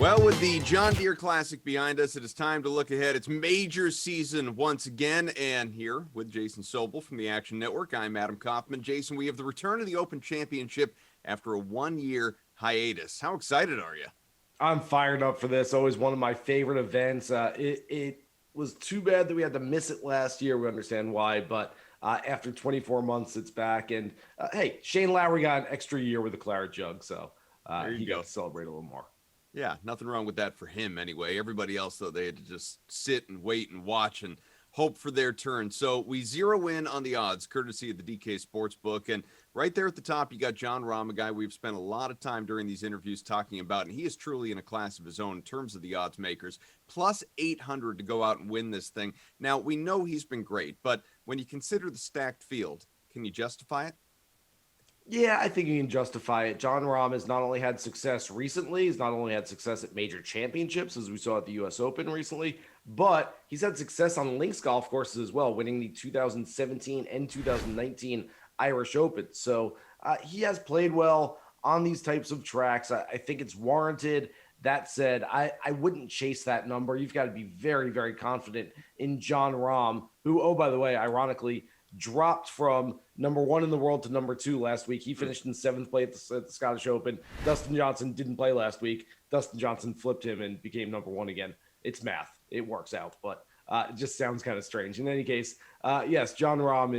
Well, with the John Deere Classic behind us, it is time to look ahead. It's major season once again, and here with Jason Sobel from the Action Network, I'm Adam Kaufman. Jason, we have the return of the Open Championship after a one-year hiatus. How excited are you? I'm fired up for this. Always one of my favorite events. It was too bad that we had to miss it last year. We understand why, but after 24 months, it's back. And hey, Shane Lowry got an extra year with the Claret Jug, so he got to celebrate a little more. Yeah, nothing wrong with that for him anyway. Everybody else, though, they had to just sit and wait and watch and hope for their turn. So we zero in on the odds, courtesy of the DK Sportsbook. And right there at the top, you got Jon Rahm, a guy we've spent a lot of time during these interviews talking about, and he is truly in a class of his own in terms of the odds makers. Plus 800 to go out and win this thing. Now, we know he's been great, but when you consider the stacked field, can you justify it? Yeah, I think you can justify it. Jon Rahm has not only had success recently, he's not only had success at major championships, as we saw at the U.S. Open recently, but he's had success on links golf courses as well, winning the 2017 and 2019 Irish Open. So he has played well on these types of tracks. I think it's warranted. That said, I wouldn't chase that number. You've got to be very, very confident in Jon Rahm, who, oh, by the way, ironically, dropped from number one in the world to number two last week. He finished in seventh place at the Scottish Open. Dustin Johnson didn't play last week. Dustin Johnson flipped him and became number one again. It's math. It works out, but it just sounds kind of strange. In any case, yes, Jon Rahm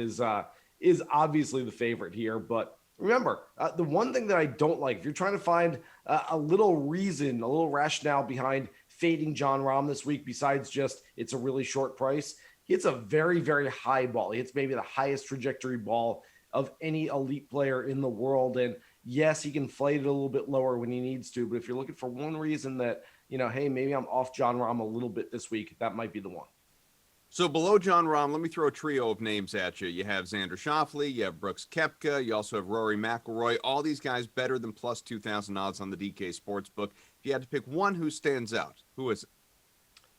is obviously the favorite here, but remember, the one thing that I don't like, if you're trying to find a little reason, a little rationale behind fading Jon Rahm this week, besides just it's a really short price, he hits a very, very high ball. He hits maybe the highest trajectory ball of any elite player in the world. And yes, he can flight it a little bit lower when he needs to. But if you're looking for one reason that, you know, hey, maybe I'm off Jon Rahm a little bit this week, that might be the one. So below Jon Rahm, let me throw a trio of names at you. You have Xander Schauffele, you have Brooks Koepka, you also have Rory McIlroy. All these guys better than plus 2,000 odds on the DK Sportsbook. If you had to pick one who stands out, who is it?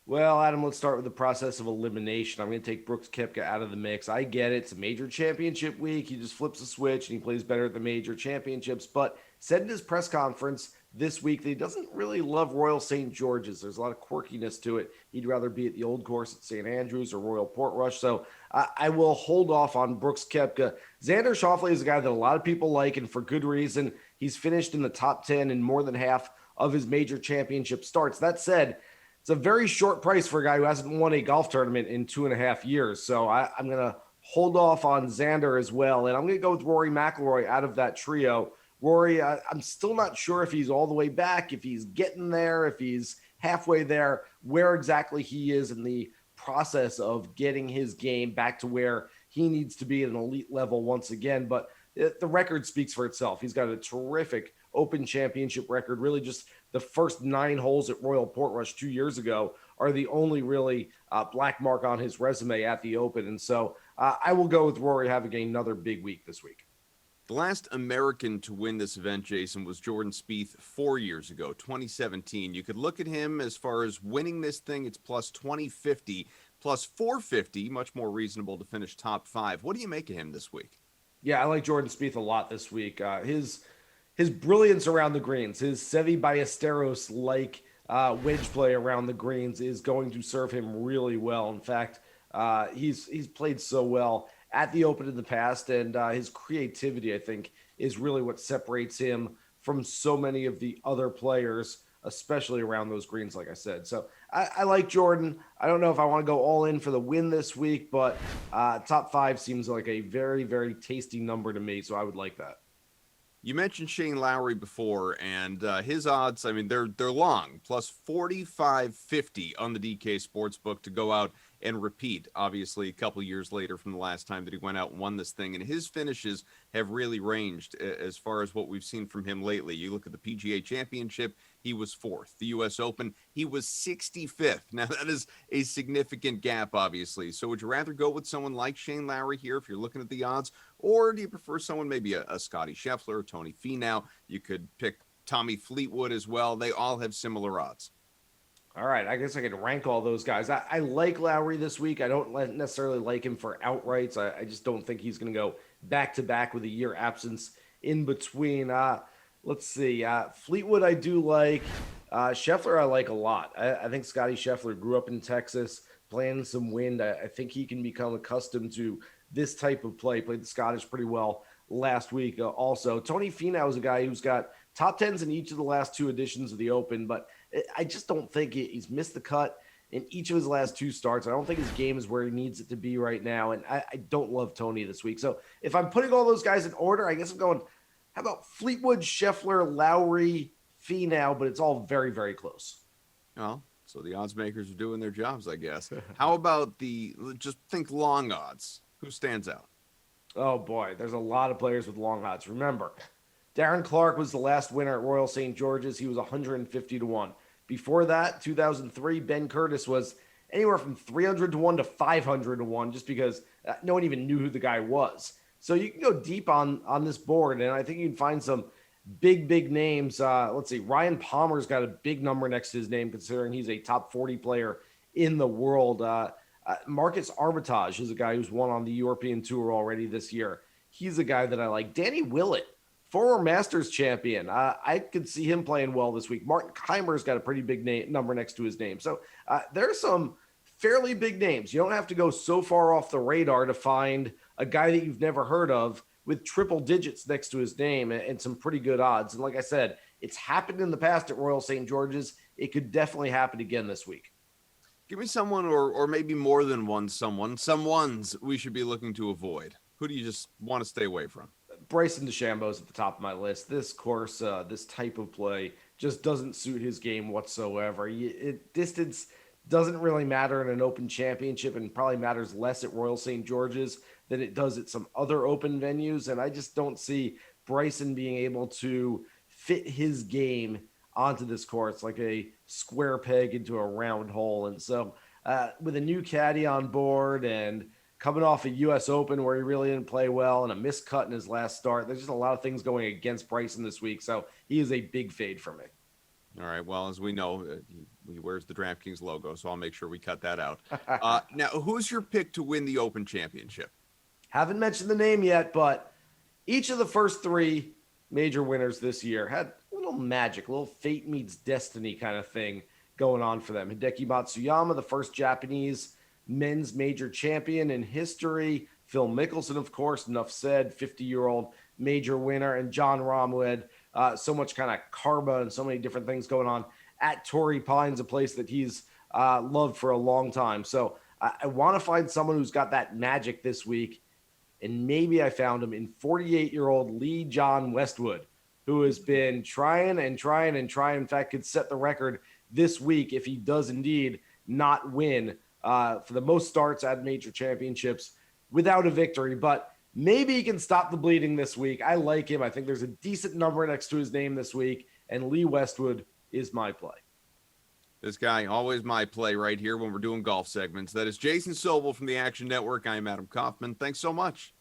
Well, Adam, let's start with the process of elimination. I'm going to take Brooks Koepka out of the mix. I get it. It's a major championship week. He just flips a switch and he plays better at the major championships. But said in his press conference this week that he doesn't really love Royal St. George's. There's a lot of quirkiness to it. He'd rather be at the old course at St. Andrews or Royal Portrush. So I will hold off on Brooks Koepka. Xander Schauffele is a guy that a lot of people like, and for good reason. He's finished in the top 10 in more than half of his major championship starts. That said, it's a very short price for a guy who hasn't won a golf tournament in 2.5 years. So I'm going to hold off on Xander as well. And I'm going to go with Rory McIlroy out of that trio. Rory, I'm still not sure if he's all the way back, if he's getting there, if he's halfway there, where exactly he is in the process of getting his game back to where he needs to be at an elite level once again. But the record speaks for itself. He's got a terrific Open Championship record. Really just the first 9 holes at Royal Portrush 2 years ago are the only really black mark on his resume at the Open. And so I will go with Rory having another big week this week. The last American to win this event, Jason, was Jordan Spieth 4 years ago, 2017. You could look at him as far as winning this thing. It's plus 2050, plus 450, much more reasonable to finish top 5. What do you make of him this week? Yeah, I like Jordan Spieth a lot this week. His brilliance around the greens, his Seve Ballesteros-like wedge play around the greens is going to serve him really well. In fact, he's played so well at the Open in the past, and his creativity, I think, is really what separates him from so many of the other players, especially around those greens, like I said. So I like Jordan. I don't know if I want to go all in for the win this week, but top 5 seems like a very, very tasty number to me, so I would like that. You mentioned Shane Lowry before, and his odds, I mean, they're long, plus 4550 on the DK Sportsbook to go out and repeat, obviously, a couple years later from the last time that he went out and won this thing. And his finishes have really ranged as far as what we've seen from him lately. You look at the PGA Championship, he was 4th. The U.S. Open, he was 65th. Now, that is a significant gap, obviously. So would you rather go with someone like Shane Lowry here if you're looking at the odds? Or do you prefer someone, maybe a Scotty Scheffler, Tony Finau? You could pick Tommy Fleetwood as well. They all have similar odds. All right, I guess I could rank all those guys. I like Lowry this week. I don't necessarily like him for outrights. I just don't think he's going to go back-to-back with a year absence in between. Let's see. Fleetwood I do like. Scheffler, I like a lot. I think Scotty Scheffler grew up in Texas, playing some wind. I think he can become accustomed to this type of play. Played the Scottish pretty well last week. Also, Tony Finau is a guy who's got top tens in each of the last two editions of the Open, but I just don't think he's missed the cut in each of his last two starts. I don't think his game is where he needs it to be right now, and I don't love Tony this week. So if I'm putting all those guys in order, I guess I'm going, how about Fleetwood, Scheffler, Lowry, Finau, but it's all very, very close. Oh, so the odds makers are doing their jobs, I guess. How about just think long odds? Who stands out? Oh boy, there's a lot of players with long odds. Remember, Darren Clarke was the last winner at Royal St. George's. He was 150 to 1. Before that, 2003, Ben Curtis was anywhere from 300 to 1 to 500 to 1, just because no one even knew who the guy was. So you can go deep on this board, and I think you can find some big names. Let's see, Ryan Palmer's got a big number next to his name, considering he's a top 40 player in the world. Marcus Armitage is a guy who's won on the European Tour already this year. He's a guy that I like. Danny Willett, former Masters champion. I could see him playing well this week. Martin Keimer's got a pretty big number next to his name. So there's some fairly big names. You don't have to go so far off the radar to find a guy that you've never heard of with triple digits next to his name and some pretty good odds. And like I said, it's happened in the past at Royal St. George's. It could definitely happen again this week. Give me someone or maybe more than some ones we should be looking to avoid. Who do you just want to stay away from? Bryson DeChambeau's at the top of my list. This course, this type of play just doesn't suit his game whatsoever. Distance doesn't really matter in an Open Championship, and probably matters less at Royal St. George's than it does at some other Open venues. And I just don't see Bryson being able to fit his game onto this course like a square peg into a round hole. And so with a new caddy on board and coming off a U.S. Open where he really didn't play well and a missed cut in his last start, there's just a lot of things going against Bryson this week. So he is a big fade for me. All right. Well, as we know, he wears the DraftKings logo, so I'll make sure we cut that out. Now, who's your pick to win the Open Championship? Haven't mentioned the name yet, but each of the first three major winners this year had a little magic, a little fate meets destiny kind of thing going on for them. Hideki Matsuyama, the first Japanese men's major champion in history. Phil Mickelson, of course, enough said, 50-year-old major winner. And John Rahm, who had so much kind of karma and so many different things going on at Torrey Pines, a place that he's loved for a long time. So I want to find someone who's got that magic this week. And maybe I found him in 48-year-old Lee John Westwood, who has been trying. In fact, could set the record this week if he does indeed not win for the most starts at major championships without a victory. But maybe he can stop the bleeding this week. I like him. I think there's a decent number next to his name this week, and Lee Westwood is my play. This guy, always my play right here when we're doing golf segments. That is Jason Sobel from the Action Network. I'm Adam Kaufman. Thanks so much.